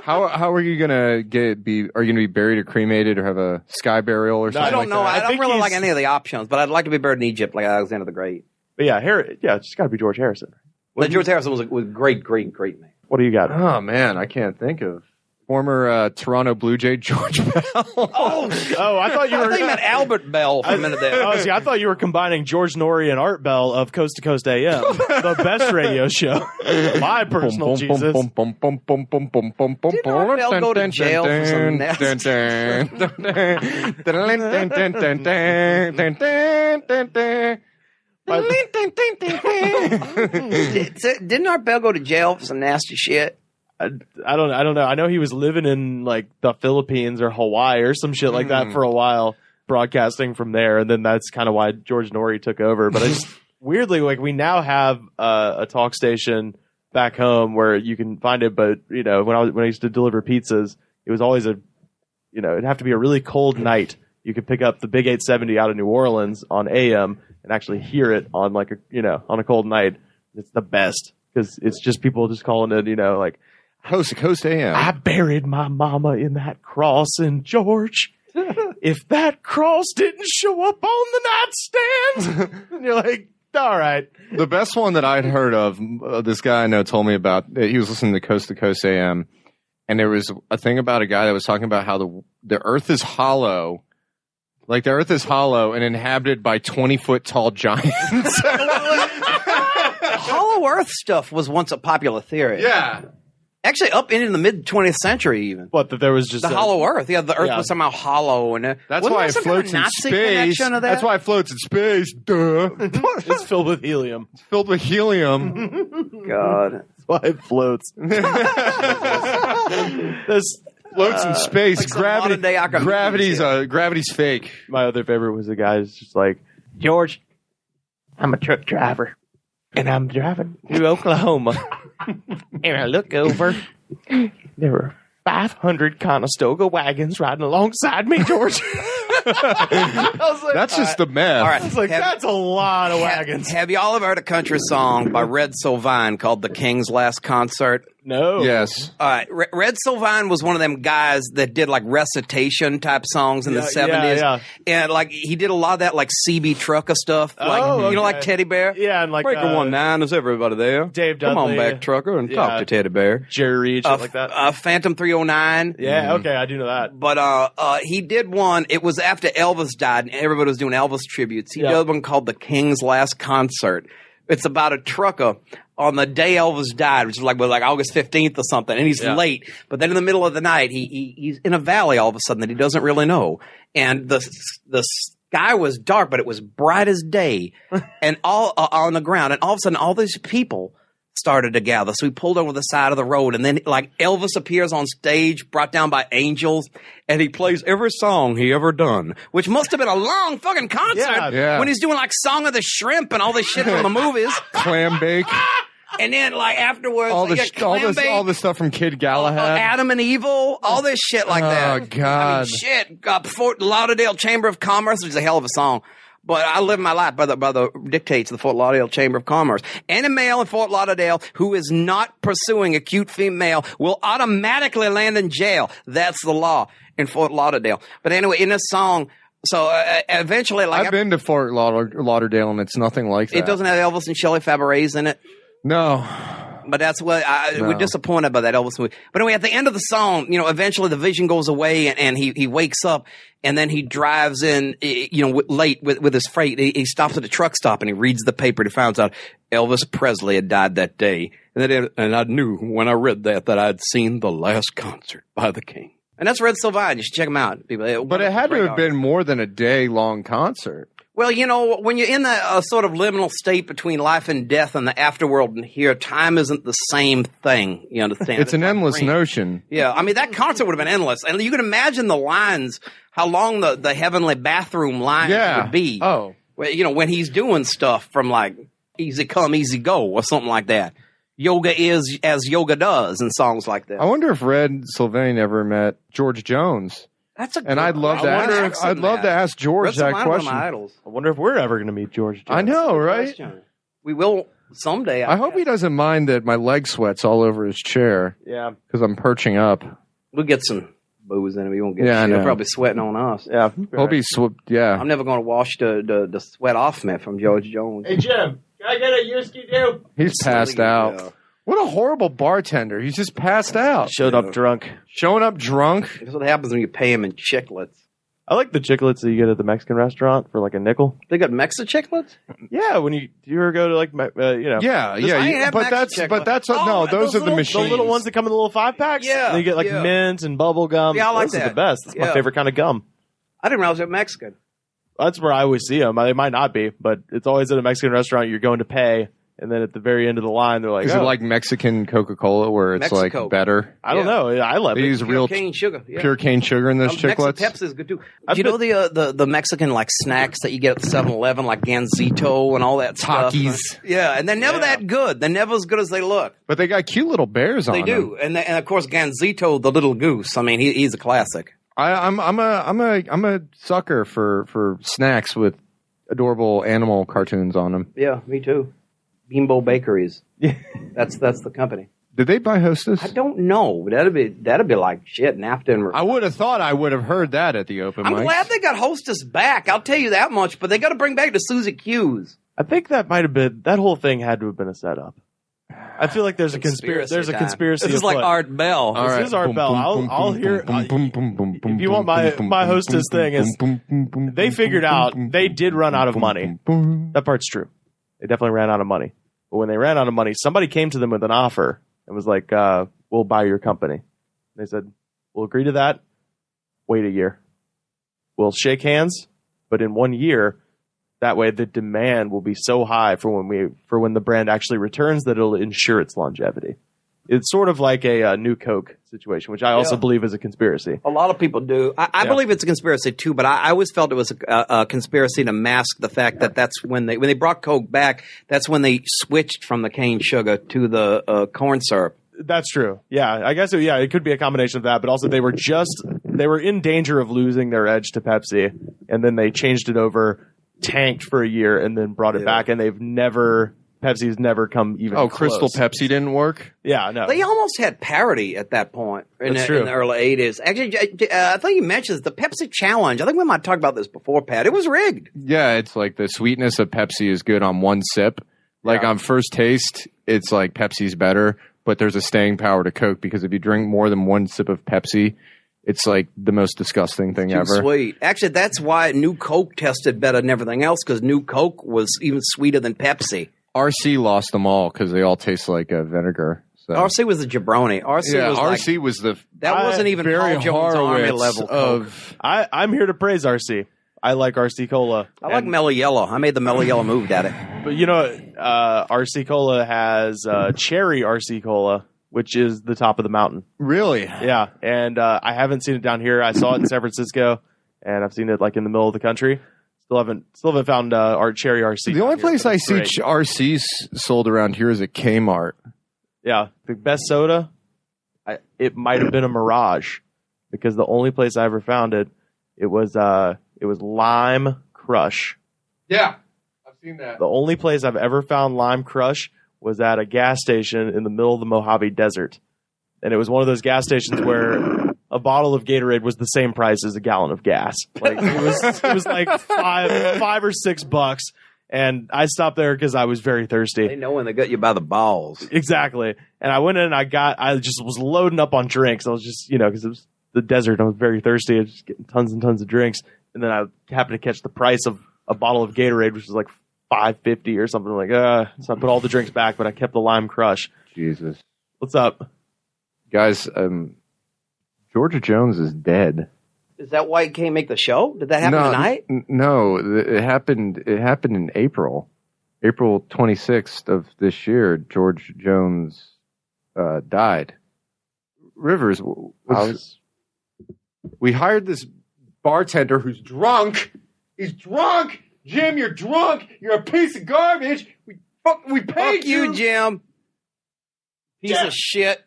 How are you gonna be? Are you gonna be buried or cremated or have a sky burial or something? I don't know. Like that? I don't really like any of the options, but I'd like to be buried in Egypt like Alexander the Great. But yeah, it's got to be George Harrison. But George Harrison was a great man. What do you got? Oh man, I can't think of. Former Toronto Blue Jay George Bell. Oh, I thought you were. I think meant Albert Bell for a minute there. Oh, see, I thought you were combining George Norrie and Art Bell of Coast to Coast AM, the best radio show. My personal Jesus. Did Art Bell go to jail for some Didn't Art Bell go to jail for some nasty shit? I don't know. I know he was living in like the Philippines or Hawaii or some shit like that for a while, broadcasting from there, and then that's kind of why George Norrie took over. But I just weirdly, like, we now have a talk station back home where you can find it. But you know, when I used to deliver pizzas, it was always it'd have to be a really cold night. You could pick up the Big 870 out of New Orleans on AM and actually hear it on on a cold night. It's the best because it's just people just calling it, like. Coast to Coast AM. I buried my mama in that cross in George. If that cross didn't show up on the nightstand, and you're like, all right. The best one that I'd heard of, this guy I know told me about, he was listening to Coast AM, and there was a thing about a guy that was talking about how the earth is hollow. Like the earth is hollow and inhabited by 20-foot tall giants. Hollow Earth stuff was once a popular theory. Yeah. Actually, up into the mid 20th century, even. What, that there was just the hollow Earth? Yeah, the Earth was somehow hollow, and that's why it floats in space. That's why it floats in space. Duh. It's filled with helium. It's filled with helium. God, that's why it floats. This floats in space. Like Gravity's fake. My other favorite was the guy who's just like, George, I'm a truck driver, and I'm driving through Oklahoma. And I look over, there were 500 Conestoga wagons riding alongside me, George. I was like, that's just the math. All right. I was like, that's a lot of wagons. Have you all ever heard a country song by Red Sylvain called The King's Last Concert? No. Yes. All right. Red Sylvain was one of them guys that did like recitation type songs in the 70s. Yeah. And like he did a lot of that like CB Trucker stuff. Like, like Teddy Bear? Yeah. And like Breaker 19, is everybody there? Dave Dudley. Come on back, Trucker, and talk to Teddy Bear. Jerry Reed, shit like that. Phantom 309. Yeah. Okay. I do know that. But he did one. It was after Elvis died and everybody was doing Elvis tributes. He did one called The King's Last Concert. It's about a trucker on the day Elvis died, which is like August 15th or something, and he's late. But then in the middle of the night, he's in a valley all of a sudden that he doesn't really know, and the sky was dark, but it was bright as day, and all on the ground, and all of a sudden, all these people started to gather. So we pulled over the side of the road, and then like Elvis appears on stage, brought down by angels, and he plays every song he ever done, which must have been a long fucking concert when he's doing like Song of the Shrimp and all this shit from the movies. Clam bake. And then, like, afterwards, all like, the stuff from Kid Galahad. Adam and Evil, all this shit like that. Oh, God. I mean, shit. Fort Lauderdale Chamber of Commerce, which is a hell of a song. But I live my life by the dictates of the Fort Lauderdale Chamber of Commerce. Any male in Fort Lauderdale who is not pursuing a cute female will automatically land in jail. That's the law in Fort Lauderdale. But anyway, in this song, so eventually, like I've been to Fort Lauderdale, and it's nothing like that. It doesn't have Elvis and Shelley Fabares in it. No. But that's what we're disappointed by that Elvis movie. But anyway, at the end of the song, eventually the vision goes away and he wakes up and then he drives in, late with his freight. He stops at a truck stop and he reads the paper and he finds out Elvis Presley had died that day. And I knew when I read that I'd seen the last concert by the King. And that's Red Sylvania. You should check him out, people. But it had to have been more than a day-long concert. Well, when you're in that sort of liminal state between life and death and the afterworld and here, time isn't the same thing. You understand? It's an endless notion. Yeah. I mean, that concert would have been endless. And you can imagine the lines, how long the heavenly bathroom lines would be. Oh. When he's doing stuff from like Easy Come, Easy Go or something like that. Yoga is as yoga does and songs like that. I wonder if Red Sylvain ever met George Jones. That's a good and I'd love to ask George that question. One of my idols. I wonder if we're ever going to meet George Jones. I know, right? We will someday. I hope he doesn't mind that my leg sweats all over his chair. Yeah. Because I'm perching up. We'll get some booze in him. He won't get shit. He'll probably sweating on us. Yeah. Hope he's I'm never going to wash the sweat off me from George Jones. Hey, Jim, can I get a whiskey, dude? He's passed out. Yeah. What a horrible bartender. He's just passed out. Showed up drunk. Showing up drunk? That's what happens when you pay him in chiclets. I like the chiclets that you get at the Mexican restaurant for like a nickel. They got Mexican chiclets? Yeah, when you ever go to like, Yeah. But that's those are the machines. The little ones that come in the little 5-packs? Yeah. And you get like mint and bubble gum. Yeah, I like those are that. the best. That's my favorite kind of gum. I didn't realize they're Mexican. That's where I always see them. They might not be, but it's always at a Mexican restaurant. You're going to pay. And then at the very end of the line, they're like, is it like Mexican Coca-Cola where it's Mexico. like better? I don't know. I love they it. use Pure cane sugar. Yeah. Pure cane sugar in those chiclets? Pepsi is good too. Do you know the Mexican like snacks that you get at the 7-Eleven, like Gansito and all that stuff? Takis. Yeah, and they're never that good. They're never as good as they look. But they got cute little bears on them. They do. And of course Gansito, the little goose. I mean, he's a classic. I'm a sucker for snacks with adorable animal cartoons on them. Yeah, me too. Bimbo Bakeries. That's the company. Did they buy Hostess? I don't know. That'd be like shit. NAFTA and I would have thought I would have heard that at the open I'm mics. glad they got Hostess back. I'll tell you that much. But they got to bring back the Susie Q's. I think that might have been that whole thing had to have been a setup. I feel like there's a conspiracy. There's a conspiracy. This is like Art Bell. This is Art Bell. I'll hear. If you want my Hostess thing, is they figured out they did run out of money. That part's true. They definitely ran out of money. But when they ran out of money, somebody came to them with an offer and was like, we'll buy your company. They said, we'll agree to that. Wait a year. We'll shake hands, but in 1 year, that way the demand will be so high for when the brand actually returns that it'll ensure its longevity. It's sort of like a new Coke situation, which I also believe is a conspiracy. A lot of people do. I believe it's a conspiracy too, but I always felt it was a conspiracy to mask the fact that that's when they brought Coke back. That's when they switched from the cane sugar to the corn syrup. That's true. Yeah, I guess it could be a combination of that, but also they were in danger of losing their edge to Pepsi, and then they changed it over, tanked for a year, and then brought it back, and Pepsi's never come even close. Crystal Pepsi didn't work? Yeah, no. They almost had parity at that point in the early 80s. Actually, I think you mentioned the Pepsi Challenge. I think we might talk about this before, Pat. It was rigged. Yeah, it's like the sweetness of Pepsi is good on one sip. Like on first taste, it's like Pepsi's better, but there's a staying power to Coke because if you drink more than one sip of Pepsi, it's like the most disgusting thing ever. Sweet. Actually, that's why New Coke tested better than everything else because New Coke was even sweeter than Pepsi. RC lost them all because they all taste like vinegar. So. RC was the jabroni. RC was the that wasn't even Paul Jones Army level of. I'm here to praise RC. I like RC Cola. I like Mellow Yellow. I made the Mellow Yellow move at it. But RC Cola has Cherry RC Cola, which is the top of the mountain. Really? Yeah, and I haven't seen it down here. I saw it in San Francisco, and I've seen it like in the middle of the country. Still haven't found our cherry RC. The only place I see great. RCs sold around here is at Kmart. Yeah, the best soda. It might have been a Mirage, because the only place I ever found it was Lime Crush. Yeah, I've seen that. The only place I've ever found Lime Crush was at a gas station in the middle of the Mojave Desert, and it was one of those gas stations where a bottle of Gatorade was the same price as a gallon of gas. Like it was like $5 or $6, and I stopped there because I was very thirsty. They know when they got you by the balls. Exactly. And I went in and I just was loading up on drinks. I was just, because it was the desert. I was very thirsty. I was just getting tons and tons of drinks. And then I happened to catch the price of a bottle of Gatorade, which was like $5.50 or something. Like, so I put all the drinks back, but I kept the Lime Crush. Jesus. What's up? Guys, Georgia Jones is dead. Is that why he can't make the show? Did that happen tonight? No, it happened in April. April 26th of this year, George Jones died. Rivers, we hired this bartender who's drunk. He's drunk. Jim, you're drunk. You're a piece of garbage. We paid you, Jim. Piece of shit.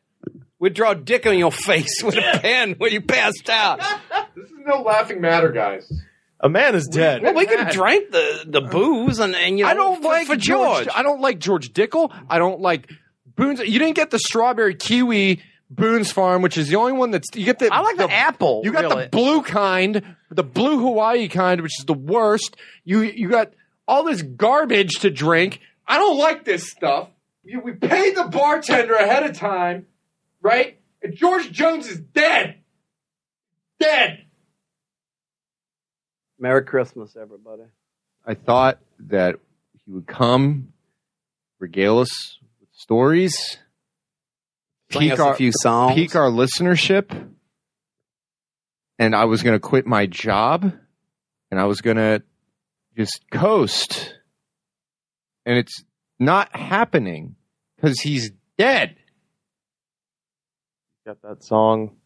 We'd draw a dick on your face with a pen when you passed out. This is no laughing matter, guys. A man is dead. Well, we could drink the booze and I don't like for George. I don't like George Dickel. I don't like Boone's. You didn't get the strawberry kiwi Boone's Farm, which is the only one that's you get the. I like the apple. You got really. the blue kind, the blue Hawaii kind, which is the worst. You got all this garbage to drink. I don't like this stuff. We paid the bartender ahead of time, right? And George Jones is dead. Dead. Merry Christmas, everybody. I thought that he would come, regale us with stories, Sing us a few songs, peak our listenership, and I was going to quit my job, and I was going to just coast. And it's not happening because he's dead. Got that song,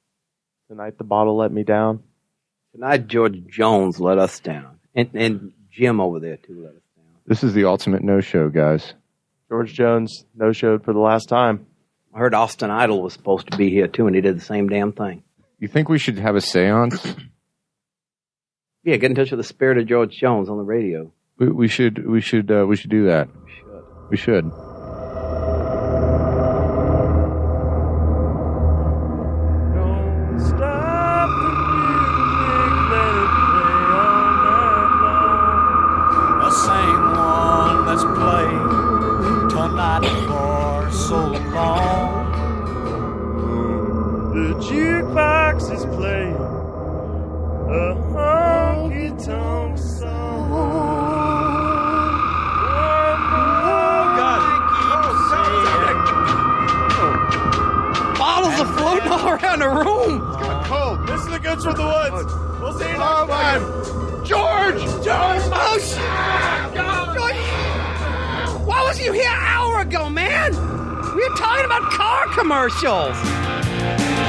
Tonight the Bottle Let Me Down. Tonight, George Jones let us down. And Jim over there, too, let us down. This is the ultimate no-show, guys. George Jones no-showed for the last time. I heard Austin Idol was supposed to be here, too, and he did the same damn thing. You think we should have a seance? Yeah, get in touch with the spirit of George Jones on the radio. We should do that. We should. The jukebox is playing a honky-tonk song. Bottles are floating all around the room. It's getting cold. This is the Goods from the Woods. We'll see you next time. George! Oh, shit! Why was you here an hour ago, man? We were talking about car commercials.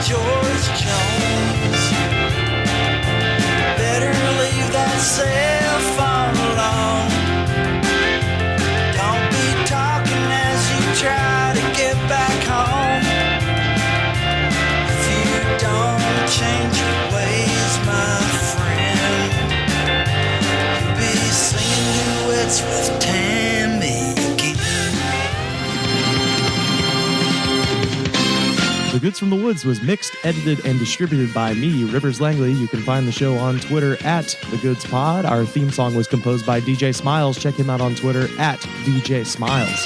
George Jones, better leave that cell phone alone. Don't be talking as you try to get back home. If you don't change your ways, my friend, you'll be singing duets with Tammy again. The Goods from the Woods was mixed, edited, and distributed by me, Rivers Langley. You can find the show on Twitter at The Goods Pod. Our theme song was composed by DJ Smiles. Check him out on Twitter at DJ Smiles.